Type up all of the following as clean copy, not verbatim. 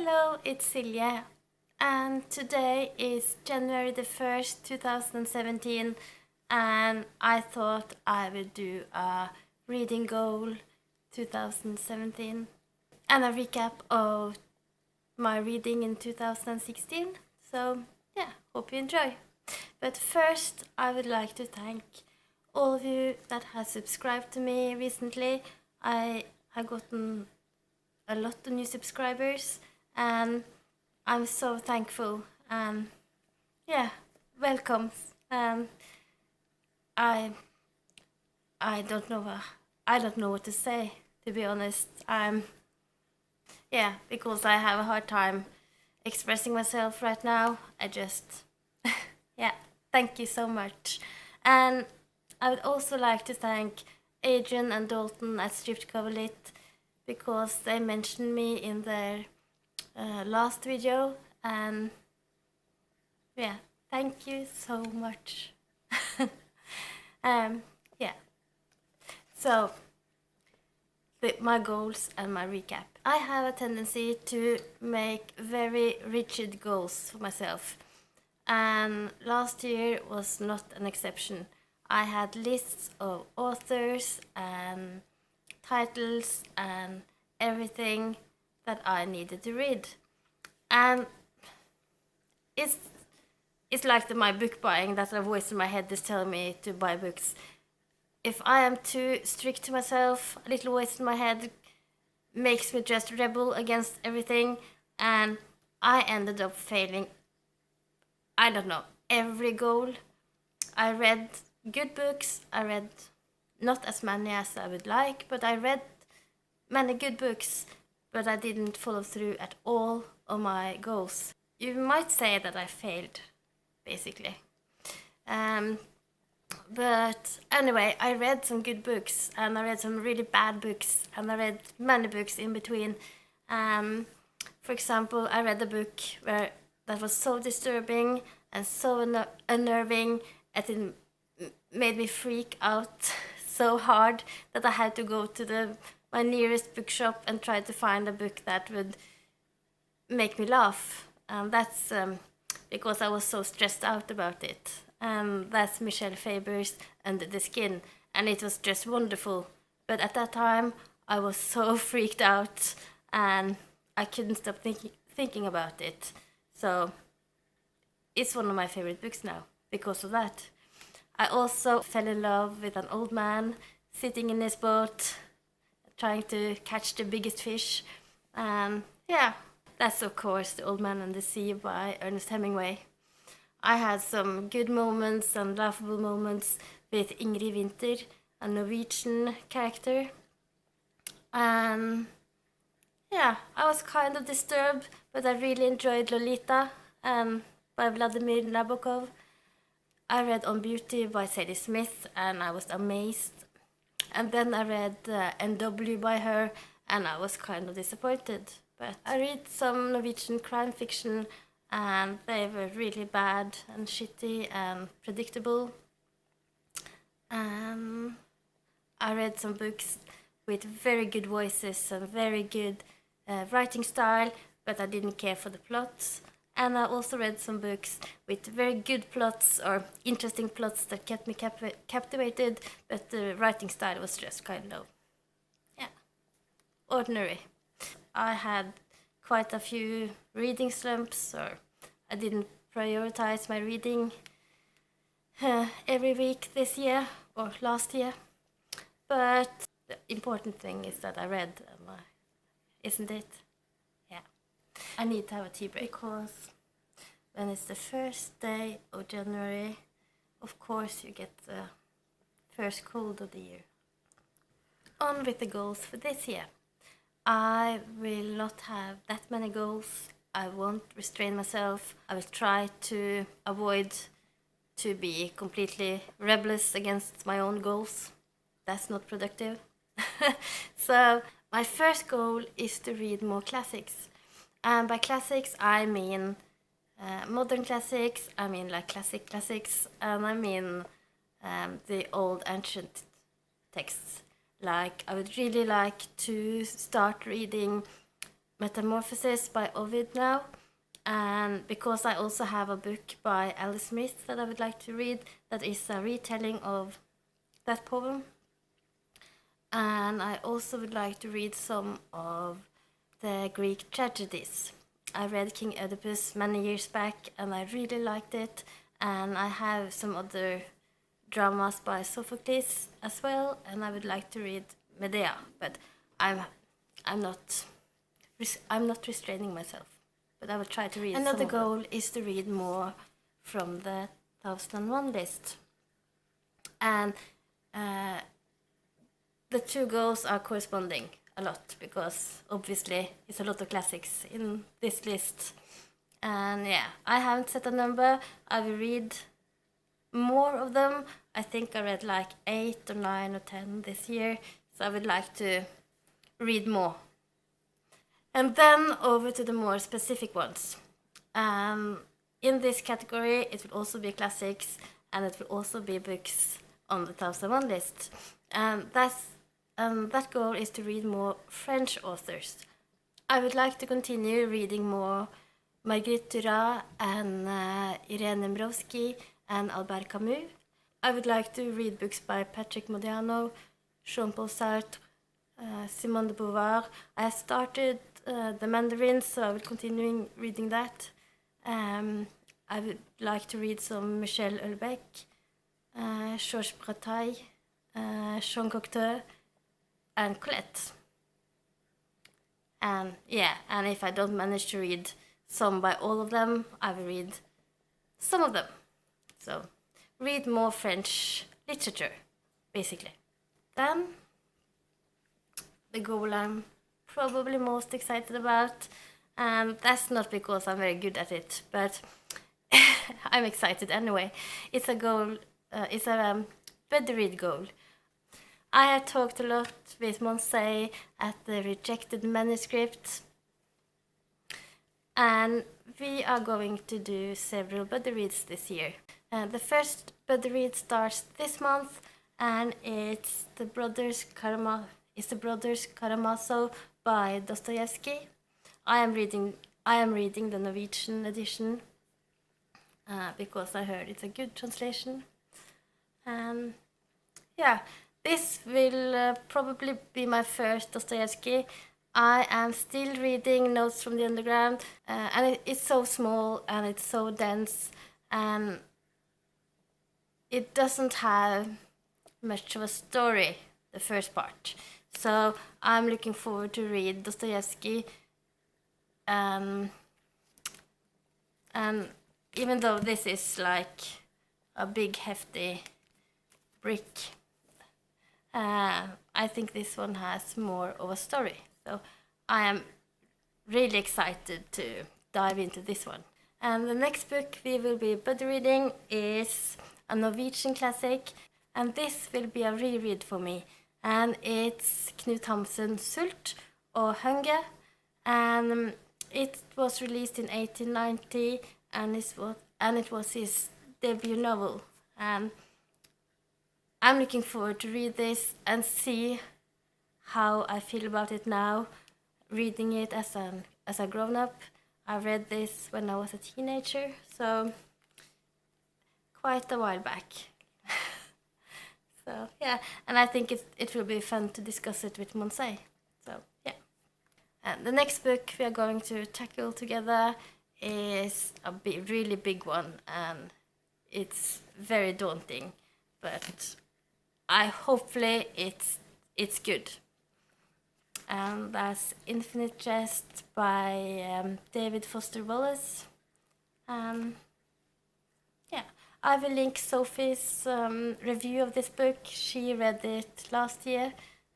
Hello, it's Silje, and today is January the 1st, 2017, and I thought I would do a reading goal 2017 and a recap of my reading in 2016. So, yeah, hope you enjoy. But first, I would like to thank all of you that have subscribed to me recently. I have gotten a lot of new subscribers, and I'm so thankful. Yeah, welcome. I I don't know I don't know what to say, to be honest. Because I have a hard time expressing myself right now. I just yeah, thank you so much. And I would also like to thank Adrian and Dalton at Stripped Cover Lit because they mentioned me in their last video, and yeah, thank you so much. um, yeah, so my goals and my recap. I have a tendency to make very rigid goals for myself, and last year was not an exception. I had lists of authors and titles and everything that I needed to read. And it's like my book buying, that a voice in my head is telling me to buy books. If I am too strict to myself, a little voice in my head makes me just rebel against everything, and I ended up failing, I don't know, every goal. I read good books. I read not as many as I would like, but I read many good books, but I didn't follow through at all of my goals. You might say that I failed, basically. But anyway, I read some good books, and I read some really bad books, and I read many books in between. For example, I read a book that was so disturbing and so unnerving that it made me freak out so hard that I had to go to my nearest bookshop and try to find a book that would make me laugh. And that's because I was so stressed out about it. And that's Michelle Faber's Under the Skin, and it was just wonderful. But at that time, I was so freaked out, and I couldn't stop thinking about it. So it's one of my favorite books now because of that. I also fell in love with an old man sitting in his boat, trying to catch the biggest fish. And yeah, that's of course The Old Man and the Sea by Ernest Hemingway. I had some good moments and laughable moments with Ingrid Winther, a Norwegian character. And yeah, I was kind of disturbed, but I really enjoyed Lolita by Vladimir Nabokov. I read On Beauty by Sadie Smith, and I was amazed. And then I read NW by her, and I was kind of disappointed. But I read some Norwegian crime fiction, and they were really bad and shitty and predictable. I read some books with very good voices and very good writing style, but I didn't care for the plots. And I also read some books with very good plots or interesting plots that kept me captivated, but the writing style was just kind of, ordinary. I had quite a few reading slumps, or I didn't prioritize my reading every week this year or last year. But the important thing is that I read, isn't it? Yeah. I need to have a tea break because when it's the first day of January, of course you get the first cold of the year. On with the goals for this year. I will not have that many goals. I won't restrain myself. I will try to avoid to be completely rebellious against my own goals. That's not productive. So my first goal is to read more classics. And by classics, I mean modern classics, I mean like classics, and I mean the old ancient texts. Like I would really like to start reading Metamorphosis by Ovid now. And because I also have a book by Alice Smith that I would like to read, that is a retelling of that poem. And I also would like to read some of the Greek tragedies. I read King Oedipus many years back and I really liked it. And I have some other dramas by Sophocles as well, and I would like to read Medea, but I'm not restraining myself. But I will try to read. Another goal is to read more from the 1001 list, and the two goals are corresponding a lot because obviously it's a lot of classics in this list. And yeah, I haven't set a number. I will read more of them. I think I read like 8 or 9 or 10 this year, so I would like to read more. And then over to the more specific ones. In this category, it will also be classics, and it will also be books on the 1001 list. That goal is to read more French authors. I would like to continue reading more Marguerite Duras and Irene Nemirovsky and Albert Camus. I would like to read books by Patrick Modiano, Jean-Paul Sartre, Simone de Beauvoir. I have started The Mandarin, so I will continue reading that. I would like to read some Michel Houellebecq, Georges Bataille, Jean Cocteau, and Colette. And if I don't manage to read some by all of them, I will read some of them. So, read more French literature, basically. Then, the goal I'm probably most excited about, and that's not because I'm very good at it, but I'm excited anyway. It's a goal, it's a buddy read goal. I have talked a lot with Monsey at the Rejected Manuscript, and we are going to do several buddy reads this year. The first buddy read starts this month, and it's the Brothers Karamazov by Dostoevsky. I am reading the Norwegian edition because I heard it's a good translation. This will probably be my first Dostoevsky. I am still reading Notes from the Underground, and it's so small and it's so dense, and it doesn't have much of a story, the first part. So I'm looking forward to read Dostoevsky. And even though this is like a big hefty brick, I think this one has more of a story. So I am really excited to dive into this one. And the next book we will be buddy reading is a Norwegian classic, and this will be a reread for me. And it's Knut Hamsun's Sult or Hunger, and it was released in 1890, and it was his debut novel. And I'm looking forward to read this and see how I feel about it now, reading it as a grown-up. I read this when I was a teenager, so quite a while back. So yeah, and I think it will be fun to discuss it with Monsey. So yeah. And the next book we are going to tackle together is a really big one, and it's very daunting, but hopefully it's good. And that's Infinite Jest by David Foster Wallace. I will link Sophie's review of this book. She read it last year,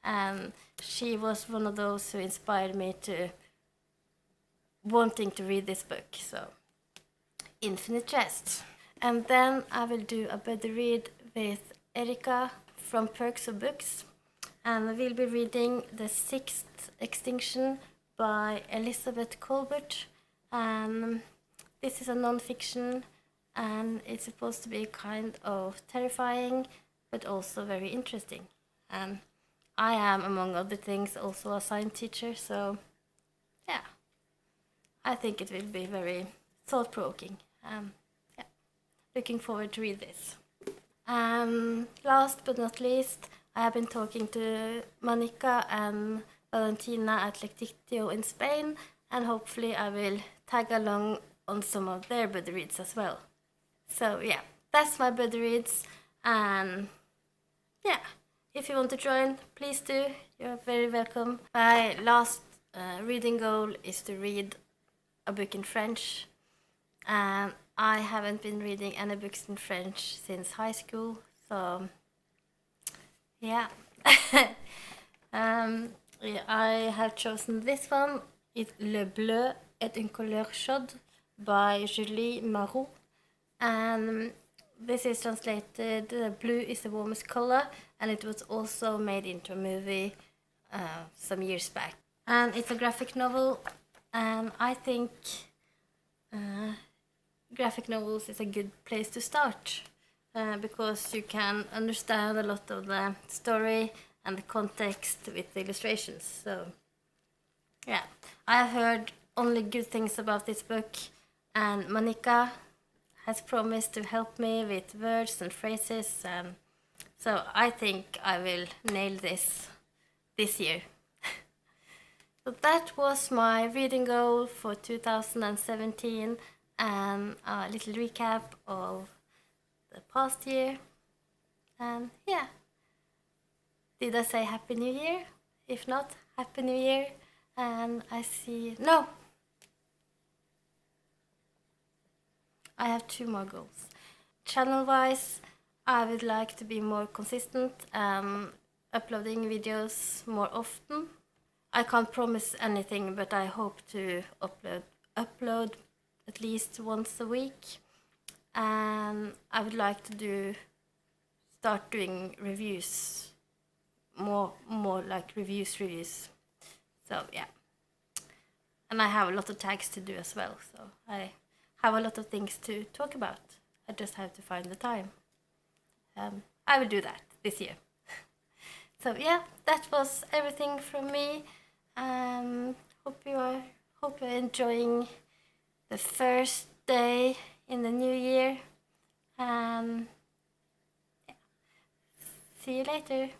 and she was one of those who inspired me to wanting to read this book. So, Infinite Jest. And then I will do a buddy read with Erika from Perks of Books, and we'll be reading The Sixth Extinction by Elizabeth Colbert. And this is a non-fiction, and it's supposed to be kind of terrifying, but also very interesting. And I am, among other things, also a science teacher, so yeah, I think it will be very thought-provoking. Yeah, looking forward to read this. Last but not least, I have been talking to Monica and Valentina at Lectitio in Spain, and hopefully I will tag along on some of their buddy reads as well. So yeah, that's my buddy reads, and yeah, if you want to join, please do. You're very welcome. My last reading goal is to read a book in French, and I haven't been reading any books in French since high school, so yeah. Yeah, I have chosen this one. It's Le Bleu est une couleur chaude by Julie Marot. And this is translated Blue is the warmest color, and it was also made into a movie some years back. And it's a graphic novel, and I think graphic novels is a good place to start because you can understand a lot of the story and the context with the illustrations. So yeah, I have heard only good things about this book, and Monica has promised to help me with words and phrases, so I think I will nail this year. So that was my reading goal for 2017, and a little recap of the past year. And yeah, did I say Happy New Year? If not, Happy New Year. And no, I have 2 more goals. Channel-wise, I would like to be more consistent, uploading videos more often. I can't promise anything, but I hope to upload at least once a week. And I would like to start doing reviews, more like reviews. So yeah, and I have a lot of tags to do as well, so I have a lot of things to talk about. I just have to find the time. I will do that this year. So yeah, that was everything from me. Hope you're enjoying the first day in the new year. Yeah. See you later.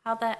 Ha det.